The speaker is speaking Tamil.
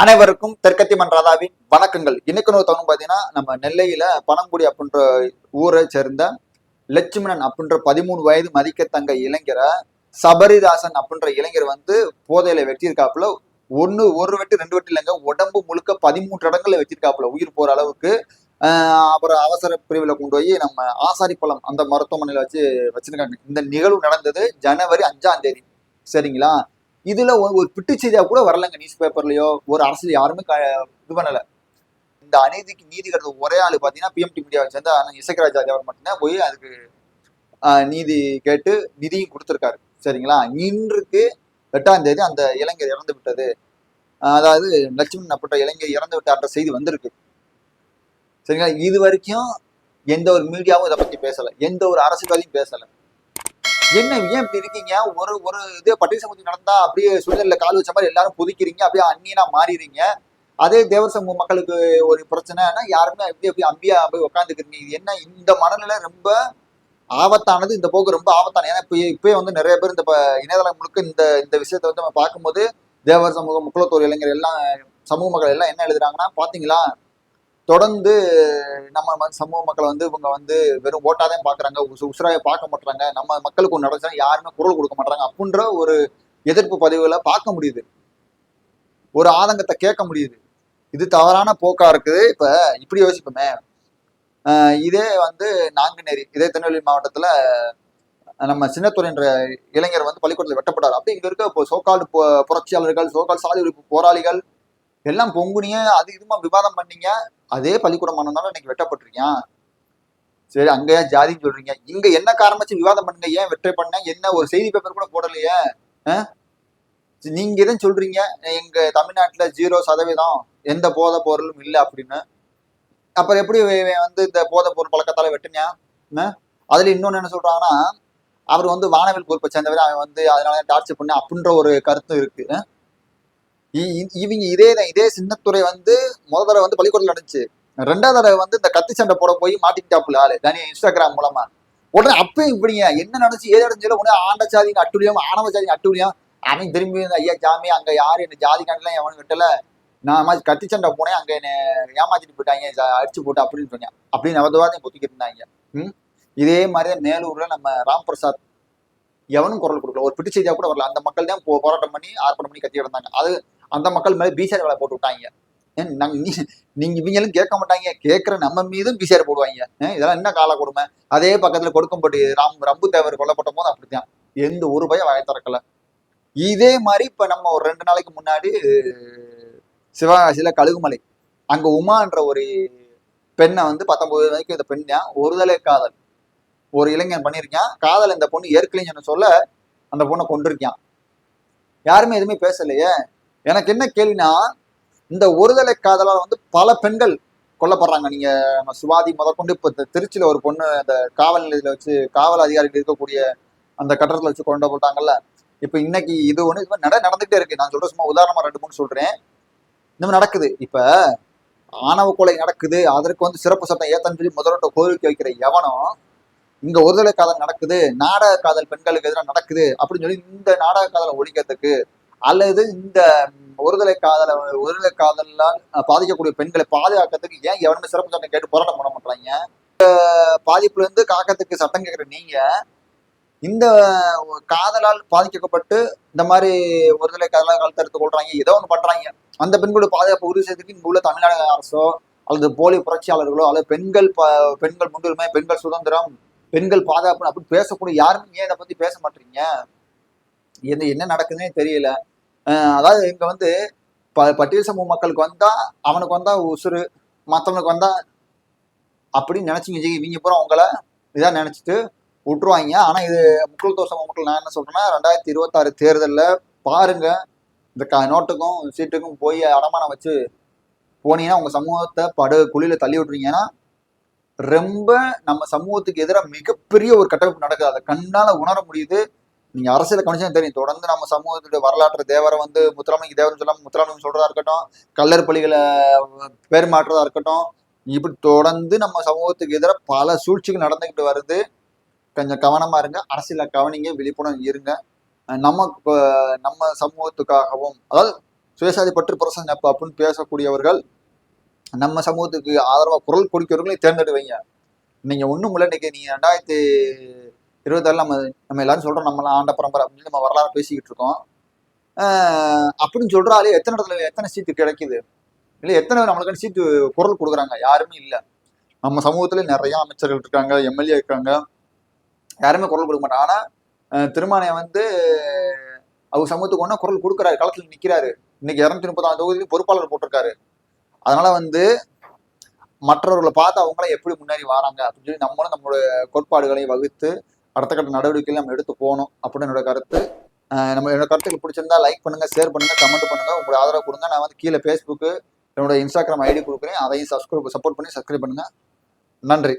அனைவருக்கும் தெற்கத்தி மன்றாதாவின் வணக்கங்கள். இன்னைக்கு தவணை பார்த்தீங்கன்னா நம்ம நெல்லையில பனங்குடி அப்படின்ற ஊரை சேர்ந்த லட்சுமணன் அப்படின்ற 13 வயது மதிக்கத்தங்க இளைஞரை சபரிதாசன் அப்படின்ற இளைஞர் வந்து போதையில வெட்டியிருக்காப்புல. ஒரு வெட்டு 2 வெட்டு இல்லைங்க, உடம்பு முழுக்க 13 இடங்கள்ல வெட்டியிருக்காப்புல, உயிர் போற அளவுக்கு. அப்புறம் அவசர பிரிவில் கொண்டு போய் நம்ம ஆசாரிப்பள்ளம் அந்த மருத்துவமனையில வச்சிருக்காங்க. இந்த நிகழ்வு நடந்தது ஜனவரி 5ஆம் தேதி. சரிங்களா? இதுல ஒரு பிட்டு செய்தியா கூட வரலங்க, நியூஸ் பேப்பர்லயோ ஒரு அரசியல் யாருமே இது பண்ணல. இந்த அநீதிக்கு நீதி கட்டுறது ஒரே ஆளு பாத்தீங்கன்னா பிஎம்டி மீடியாவை சேர்ந்த இசைக்கராஜ் அவர் மட்டும்தான் போய் அதுக்கு நீதி கேட்டு நிதியும் கொடுத்திருக்காரு. சரிங்களா? இன்றுக்கு 8ஆம் தேதி அந்த இளைஞர் இறந்து விட்டது, அதாவது லட்சுமணன் அப்படின்ற இளைஞர் இறந்து விட்டார்ன்ற செய்தி வந்திருக்கு. சரிங்களா? இது வரைக்கும் எந்த ஒரு மீடியாவும் இதை பத்தி பேசல, எந்த ஒரு அரசியல்வாதியும் பேசல. என்ன ஏன் இப்படி இருக்கீங்க? ஒரு ஒரு இது பட்டியல் சமூகம் நடந்தா அப்படியே சூழ்நிலை கால் வச்ச மாதிரி எல்லாரும் புதிக்கிறீங்க, அப்படியே அந்நியனா மாறிடுறீங்க. அதே தேவர் சமூக மக்களுக்கு ஒரு பிரச்சனைனா யாருமே எப்படி அம்பியா போய் உட்காந்துக்கிறீங்க. இது என்ன? இந்த மனநிலை ரொம்ப ஆபத்தானது, இந்த போக்கு ரொம்ப ஆபத்தான. ஏன்னா இப்பயே வந்து நிறைய பேர் இந்த இணையதளம் முழுக்க இந்த இந்த விஷயத்த வந்து நம்ம பார்க்கும்போது தேவர் சமூகம், முக்குளத்தோர் இளைஞர் எல்லாம், சமூக மக்கள் எல்லாம் என்ன எழுதுறாங்கன்னா, பாத்தீங்களா தொடர்ந்து நம்ம சமூக மக்களை வந்து இவங்க வந்து வெறும் ஓட்டாதான் பாக்குறாங்க, உசுராய பார்க்க மாட்டாங்க, நம்ம மக்களுக்கு ஒன்று நடந்தா யாருமே குரல் கொடுக்க மாட்டாங்க அப்படின்ற ஒரு எதிர்ப்பு பதிவுகளை பார்க்க முடியுது, ஒரு ஆதங்கத்தை கேட்க முடியுது. இது தவறான போக்கா இருக்குது. இப்ப இப்படி யோசிப்போமே, இதே வந்து நாங்குநேரி, இதே திருநெல்வேலி மாவட்டத்துல நம்ம சின்னத்துறை என்ற இளைஞர் வந்து பள்ளிக்கூடத்தில் வெட்டப்படாரு. அப்படி இங்க இருக்க இப்போ சோகால் புரட்சியாளர்கள், சோகால் சாதி ஒழிப்பு போராளிகள் எல்லாம் பொங்குனிய அது இதுமா விவாதம் பண்ணீங்க. அதே பள்ளிக்கூடம் ஆனதால இன்னைக்கு வெட்டப்பட்டிருக்கீங்க. சரி, அங்கேயா ஜாதின்னு சொல்றீங்க, இங்க என்ன காரணமாச்சு விவாதம் பண்ணுங்க. ஏன் வெற்றி பண்ண என்ன ஒரு செய்தி பேப்பர் கூட போடலையே? நீங்க எதுவும் சொல்றீங்க எங்க தமிழ்நாட்டுல 0% எந்த போதை பொருளும் இல்லை அப்படின்னு. அப்புறம் எப்படி வந்து இந்த போதை பொருள் பழக்கத்தால வெட்டுனியா? அதுல இன்னொன்னு என்ன சொல்றாங்கன்னா, அவர் வந்து வானவில் பொறுப்பை சேர்ந்தவர், அவன் வந்து அதனால டார்ச்சர் பண்ண அப்படின்ற ஒரு கருத்தும் இருக்கு. இவங்க இதே சின்னத்துறை வந்து முதல் தடவை வந்து பள்ளிக்கூடத்தில் நடந்துச்சு, 2வது தடவை வந்து இந்த கத்தி சண்டை போட போய் மாட்டிக்கிட்டாப்புல ஆளு தனி இன்ஸ்டாகிராம் மூலமா. உடனே அப்பயும் இப்படிங்க என்ன நடந்துச்சு ஏது நடந்துச்சு உடனே ஆண்ட சாதிங்க அட்டுழியம், ஆணவ சாதிங்க அட்டுழியம். அவன் திரும்பி ஐயா ஜாமி அங்க யாரு என்ன ஜாதி காண்டெல்லாம் எவனும் விட்டல, நான் மாதிரி கத்தி சண்டை போனேன், அங்க என்ன ஏமாத்திட்டு போயிட்டாங்க, அடிச்சு போட்டு அப்படின்னு சொன்னேன் அப்படின்னு நவதவாதையும் பொத்திக்கிட்டு இருந்தாங்க. இதே மாதிரிதான் மேலூர்ல நம்ம ராம் பிரசாத் எவனும் குரல் கொடுக்கல, ஒரு பிட்டு செய்தியா கூட வரல. அந்த மக்கள் தான் போராட்டம் பண்ணி ஆர்ப்பாட்டம் பண்ணி கத்தி கிடந்தாங்க. அது அந்த மக்கள் மேல பிசிஆர் வேலை போட்டு விட்டாங்க. நீங்க இவங்களும் கேட்க மாட்டாங்க, கேட்கிற நம்ம மீதும் பிசிஆர் போடுவாங்க. இதெல்லாம் என்ன கால கொடுமை. அதே பக்கத்துல கொடுக்கும்படி ரம்பு தேவர் கொல்லப்பட்ட போது அப்படித்தான், எந்த ஒரு பயம் வாய திறக்கல. இதே மாதிரி இப்ப நம்ம ஒரு 2 நாளைக்கு முன்னாடி சிவகாசியில கழுகுமலை அங்க உமான்ற ஒரு பெண்ணை வந்து 19 வயதுக்கு இந்த பெண் ஒருதலை காதல் ஒரு இளைஞன் பண்ணியிருக்கான். காதல் இந்த பொண்ணு ஏற்கலைன்னு சொல்ல அந்த பொண்ணை கொண்டிருக்கான். யாருமே எதுவுமே பேசலையே. எனக்கு என்ன கேள்வினா, இந்த ஒருதலை காதலால் வந்து பல பெண்கள் கொல்லப்படுறாங்க. நீங்க சுவாதி முதற்கொண்டு இப்ப திருச்சியில ஒரு பொண்ணு அந்த காவல் நிலையத்துல வச்சு காவல் அதிகாரிகள் இருக்கக்கூடிய அந்த கட்டடத்துல வச்சு கொண்டு போட்டாங்கல்ல. இப்ப இன்னைக்கு இது ஒண்ணு இது நடந்துகிட்டே இருக்கு. நான் சொல்ற சும்மா உதாரணமா 2-3 சொல்றேன். இந்த நடக்குது. இப்ப ஆணவ கொலை நடக்குது, அதற்கு வந்து சிறப்பு சட்டம் ஏத்தன்னு சொல்லி முதல்வர்கிட்ட கோரிக்கை வைக்கிற எவனும், இங்க ஒருதலை காதல் நடக்குது, நாடக காதல் பெண்களுக்கு எதிராக நடக்குது அப்படின்னு சொல்லி இந்த நாடக காதலை ஒழிக்கிறதுக்கு, அல்லது இந்த ஒருதலை காதலால் பாதிக்கக்கூடிய பெண்களை பாதுகாக்கிறதுக்கு ஏன் எவனுமே சிறப்பு சட்டம் கேட்டு போராட்டம் பண்ண மாட்டாங்க? பாதிப்புல இருந்து காக்கிறதுக்கு சட்டம் கேட்கிற நீங்க இந்த காதலால் பாதிக்கப்பட்டு இந்த மாதிரி ஒருதலை காதலால் கழுத்தறுத்து கொள்றாங்க, ஏதோ ஒண்ணு பண்றாங்க. அந்த பெண்களோட பாதுகாப்பு உறுதி செய்யறதுக்கு இங்க உள்ள தமிழ்நாடு அரசோ அல்லது போலி புரட்சியாளர்களோ அல்லது பெண்கள் முன்னுரிமை, பெண்கள் சுதந்திரம், பெண்கள் பாதுகாப்பு அப்படின்னு பேசக்கூடிய யாருமே ஏன் இதை பத்தி பேச மாட்டீங்க? என்ன நடக்குதுன்னே தெரியல. அதாவது இங்க வந்து பட்டியல் சமூக மக்களுக்கு வந்தா அவனுக்கு வந்தா உசுறு, மற்றவனுக்கு வந்தா அப்படின்னு நினைச்சிங்க இவங்க பூரா உங்களை இதான் நினைச்சிட்டு விட்டுருவாங்க. ஆனா இது முக்குளத்தோர் சமூக மக்கள் நான் என்ன சொல்றேன்னா, 2026 தேர்தலில் பாருங்க, இந்த நோட்டுக்கும் சீட்டுக்கும் போய் அடமானம் வச்சு போனீங்கன்னா உங்க சமூகத்தை குழியில தள்ளி விட்டுறீங்கன்னா ரொம்ப நம்ம சமூகத்துக்கு எதிராக மிகப்பெரிய ஒரு கட்டமைப்பு நடக்குது. அதை கண்ணால உணர முடியுது. நீங்க அரசியல கணிச்சா தெரியும். தொடர்ந்து நம்ம சமூகத்துடைய வரலாற்று தேவரை வந்து முத்துராமலிங்க தேவர்னு சொல்லாம முத்துராமலிங்க சொல்றதா இருக்கட்டும், கல்லர் பள்ளிகளை பேர் மாற்றுறதா இருக்கட்டும், இப்படி தொடர்ந்து நம்ம சமூகத்துக்கு எதிராக பல சூழ்ச்சிகள் நடந்துகிட்டு வருது. கொஞ்சம் கவனமா இருங்க, அரசியல கவனிங்க, விழிப்புணர்வு இருங்க. நம்ம சமூகத்துக்காகவும், அதாவது சுயசாதி பற்று புரசன் நட்பு அப்படின்னு பேசக்கூடியவர்கள் நம்ம சமூகத்துக்கு ஆதரவா குரல் கொடுக்கிறவர்களையும் தேர்ந்தெடுவீங்க. நீங்க ஒண்ணும் இல்லை, இன்னைக்கு நீங்க 2026 நம்ம எல்லாரும் சொல்றோம் நம்மளாம் ஆண்ட பரம்பரை அப்படின்னு நம்ம வரலாறு பேசிக்கிட்டு இருக்கோம். அப்படின்னு சொல்றாலே எத்தனை இடத்துல எத்தனை சீட்டு கிடைக்குது, இல்லை எத்தனை நம்மளுக்கான சீட்டு குரல் கொடுக்குறாங்க? யாருமே இல்லை. நம்ம சமூகத்துல நிறைய அமைச்சர்கள் இருக்காங்க, எம்எல்ஏ இருக்காங்க, யாருமே குரல் கொடுக்க மாட்டாங்க. ஆனா திருமானைய அவங்க சமூகத்துக்கு ஒன்னா குரல் கொடுக்குறாரு, களத்துல நிக்கிறாரு. இன்னைக்கு 230 தொகுதியிலும் பொறுப்பாளர் போட்டிருக்காரு. அதனால மற்றவர்களை பார்த்து அவங்களாம் எப்படி முன்னேறி வராங்க அப்படின்னு சொல்லி நம்மளும் நம்மளோட கோட்பாடுகளை வகுத்து அடுத்த கட்ட நடவடிக்கைகள் நம்ம எடுத்து போகணும் அப்படின்னு என்னோட கருத்து. என்னோட கருத்துக்கள் பிடிச்சிருந்தா லைக் பண்ணுங்க, ஷேர் பண்ணுங்க, கமெண்ட் பண்ணுங்க, உங்களோட ஆதரவு கொடுங்க. நான் கீழே ஃபேஸ்புக்கு என்னோட இன்ஸ்டாகிராம் ஐடி கொடுக்குறேன், அதையும் சப்போர்ட் பண்ணி சப்ஸ்கிரைப் பண்ணுங்க. நன்றி.